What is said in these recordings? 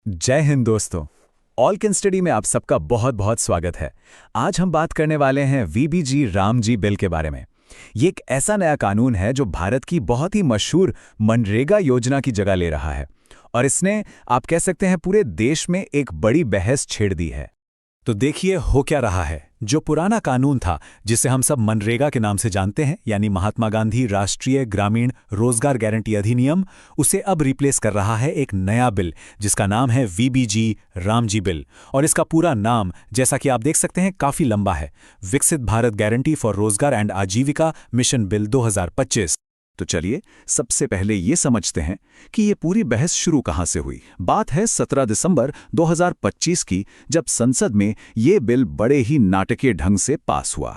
जय हिंद दोस्तों। All can study में आप सबका बहुत बहुत स्वागत है। आज हम बात करने वाले हैं वीबीजी रामजी बिल के बारे में। ये एक ऐसा नया कानून है जो भारत की बहुत ही मशहूर मनरेगा योजना की जगह ले रहा है और इसने आप कह सकते हैं पूरे देश में एक बड़ी बहस छेड़ दी है। तो देखिए हो क्या रहा है। जो पुराना कानून था जिसे हम सब मनरेगा के नाम से जानते हैं, यानी महात्मा गांधी राष्ट्रीय ग्रामीण रोजगार गारंटी अधिनियम, उसे अब रिप्लेस कर रहा है एक नया बिल जिसका नाम है वीबीजी रामजी बिल। और इसका पूरा नाम, जैसा कि आप देख सकते हैं, काफी लंबा है। विकसित भारत गारंटी फॉर रोजगार एंड आजीविका मिशन बिल 2025। तो चलिए सबसे पहले ये समझते हैं कि ये पूरी बहस शुरू कहां से हुई। बात है 17 दिसंबर 2025 की, जब संसद में ये बिल बड़े ही नाटकीय ढंग से पास हुआ।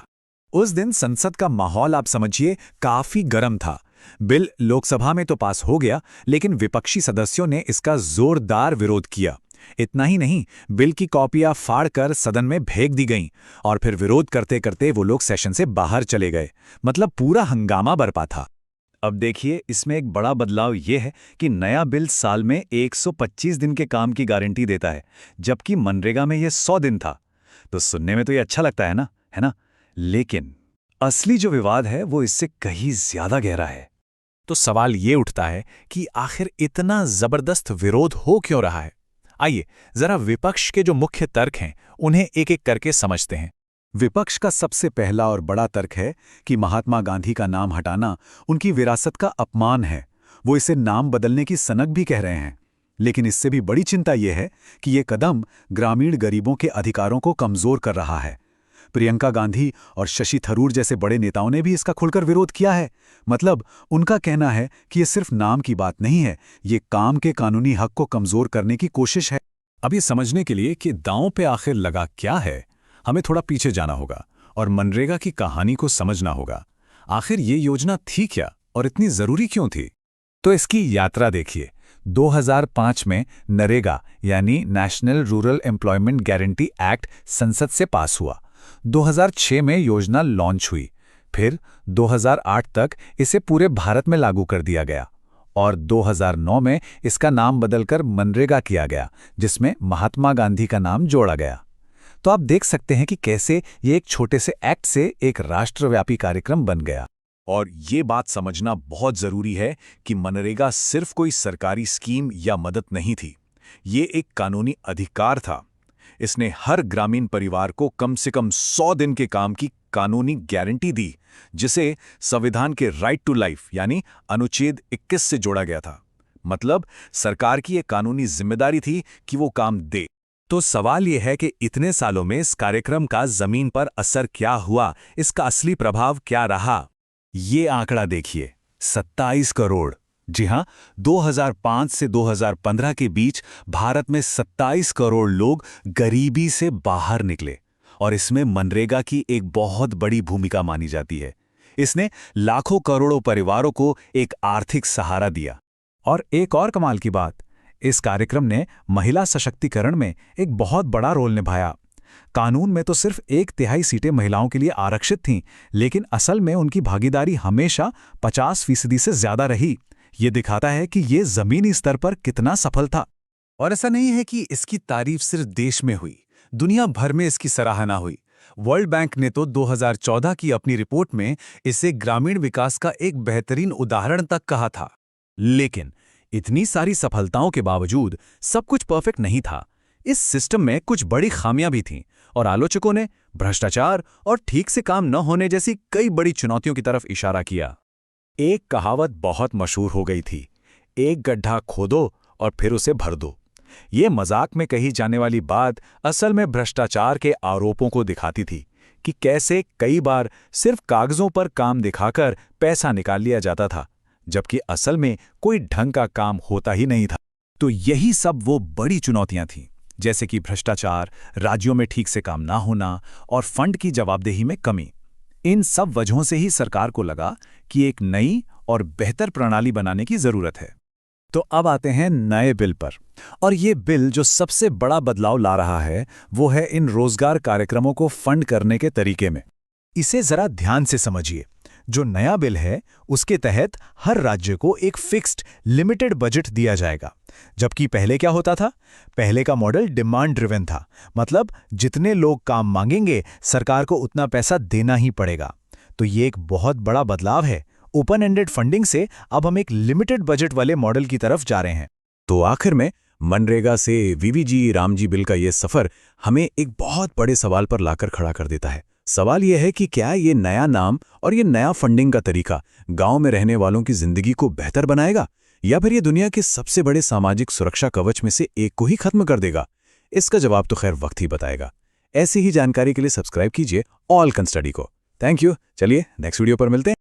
उस दिन संसद का माहौल आप समझिए काफी गर्म था। बिल लोकसभा में तो पास हो गया, लेकिन विपक्षी सदस्यों ने इसका जोरदार विरोध किया। इतना ही नहीं, बिल की कॉपियां फाड़कर सदन में फेंक दी गईं और फिर विरोध करते करते वो लोग सेशन से बाहर चले गए। मतलब पूरा हंगामा बरपा था। अब देखिए, इसमें एक बड़ा बदलाव ये है कि नया बिल साल में 125 दिन के काम की गारंटी देता है, जबकि मनरेगा में ये 100 दिन था। तो सुनने में तो ये अच्छा लगता है ना? लेकिन असली जो विवाद है वो इससे कहीं ज्यादा गहरा है। तो सवाल ये उठता है कि आखिर इतना जबरदस्त विरोध हो क्यों रहा है। आइए जरा विपक्ष के जो मुख्य तर्क हैं उन्हें एक एक करके समझते हैं। विपक्ष का सबसे पहला और बड़ा तर्क है कि महात्मा गांधी का नाम हटाना उनकी विरासत का अपमान है। वो इसे नाम बदलने की सनक भी कह रहे हैं। लेकिन इससे भी बड़ी चिंता यह है कि ये कदम ग्रामीण गरीबों के अधिकारों को कमजोर कर रहा है। प्रियंका गांधी और शशि थरूर जैसे बड़े नेताओं ने भी इसका खुलकर विरोध किया है। मतलब उनका कहना है कि ये सिर्फ नाम की बात नहीं है, ये काम के कानूनी हक को कमजोर करने की कोशिश है। अब ये समझने के लिए कि दांव पे आखिर लगा क्या है, हमें थोड़ा पीछे जाना होगा और मनरेगा की कहानी को समझना होगा। आखिर ये योजना थी क्या और इतनी जरूरी क्यों थी? तो इसकी यात्रा देखिए। 2005 में नरेगा यानी national rural employment guarantee act संसद से पास हुआ। 2006 में योजना लॉन्च हुई। फिर 2008 तक इसे पूरे भारत में लागू कर दिया गया और 2009 में इसका नाम बदलकर मनरेगा किया गया, जिसमें महात्मा गांधी का नाम जोड़ा गया। तो आप देख सकते हैं कि कैसे ये एक छोटे से एक्ट से एक राष्ट्रव्यापी कार्यक्रम बन गया। और ये बात समझना बहुत जरूरी है कि मनरेगा सिर्फ कोई सरकारी स्कीम या मदद नहीं थी। ये एक कानूनी अधिकार था। इसने हर ग्रामीण परिवार को कम से कम 100 दिन के काम की कानूनी गारंटी दी, जिसे संविधान के राइट टू लाइफ यानी अनुच्छेद 21 से जोड़ा गया था। मतलब सरकार की एक कानूनी जिम्मेदारी थी कि वो काम दे। तो सवाल यह है कि इतने सालों में इस कार्यक्रम का जमीन पर असर क्या हुआ, इसका असली प्रभाव क्या रहा। ये आंकड़ा देखिए, 27 करोड़। जी हां, 2005 से 2015 के बीच भारत में 27 करोड़ लोग गरीबी से बाहर निकले और इसमें मनरेगा की एक बहुत बड़ी भूमिका मानी जाती है। इसने लाखों करोड़ों परिवारों को एक आर्थिक सहारा दिया। और एक और कमाल की बात, इस कार्यक्रम ने महिला सशक्तिकरण में एक बहुत बड़ा रोल निभाया। कानून में तो सिर्फ 1/3 सीटें महिलाओं के लिए आरक्षित थीं, लेकिन असल में उनकी भागीदारी हमेशा 50% से ज्यादा रही। ये दिखाता है कि ये जमीनी स्तर पर कितना सफल था। और ऐसा नहीं है कि इसकी तारीफ सिर्फ देश में हुई, दुनिया भर में इसकी सराहना हुई। वर्ल्ड बैंक ने तो 2014 की अपनी रिपोर्ट में इसे ग्रामीण विकास का एक बेहतरीन उदाहरण तक कहा था। लेकिन इतनी सारी सफलताओं के बावजूद सब कुछ परफेक्ट नहीं था। इस सिस्टम में कुछ बड़ी खामियां भी थीं और आलोचकों ने भ्रष्टाचार और ठीक से काम न होने जैसी कई बड़ी चुनौतियों की तरफ इशारा किया। एक कहावत बहुत मशहूर हो गई थी, एक गड्ढा खोदो और फिर उसे भर दो। ये मजाक में कही जाने वाली बात असल में भ्रष्टाचार के आरोपों को दिखाती थी कि कैसे कई बार सिर्फ कागजों पर काम दिखाकर पैसा निकाल लिया जाता था, जबकि असल में कोई ढंग का काम होता ही नहीं था। तो यही सब वो बड़ी चुनौतियां थीं, जैसे कि भ्रष्टाचार, राज्यों में ठीक से काम ना होना और फंड की जवाबदेही में कमी। इन सब वजहों से ही सरकार को लगा कि एक नई और बेहतर प्रणाली बनाने की जरूरत है। तो अब आते हैं नए बिल पर। और ये बिल जो सबसे बड़ा बदलाव ला रहा है वो है इन रोजगार कार्यक्रमों को फंड करने के तरीके में। इसे जरा ध्यान से समझिए। जो नया बिल है उसके तहत हर राज्य को एक फिक्स्ड लिमिटेड बजट दिया जाएगा। जबकि पहले क्या होता था? पहले का मॉडल डिमांड ड्रिवन था, मतलब जितने लोग काम मांगेंगे सरकार को उतना पैसा देना ही पड़ेगा। तो ये एक बहुत बड़ा बदलाव है। ओपन एंडेड फंडिंग से अब हम एक लिमिटेड बजट वाले मॉडल की तरफ जा रहे हैं। तो आखिर में मनरेगा से वीबीजी रामजी बिल का ये सफर हमें एक बहुत बड़े सवाल पर लाकर खड़ा कर देता है। सवाल यह है कि क्या ये नया नाम और ये नया फंडिंग का तरीका गांव में रहने वालों की जिंदगी को बेहतर बनाएगा, या फिर ये दुनिया के सबसे बड़े सामाजिक सुरक्षा कवच में से एक को ही खत्म कर देगा? इसका जवाब तो खैर वक्त ही बताएगा। ऐसी ही जानकारी के लिए सब्सक्राइब कीजिए ऑल कैन स्टडी को। Thank you. चलिए नेक्स्ट वीडियो पर मिलते हैं।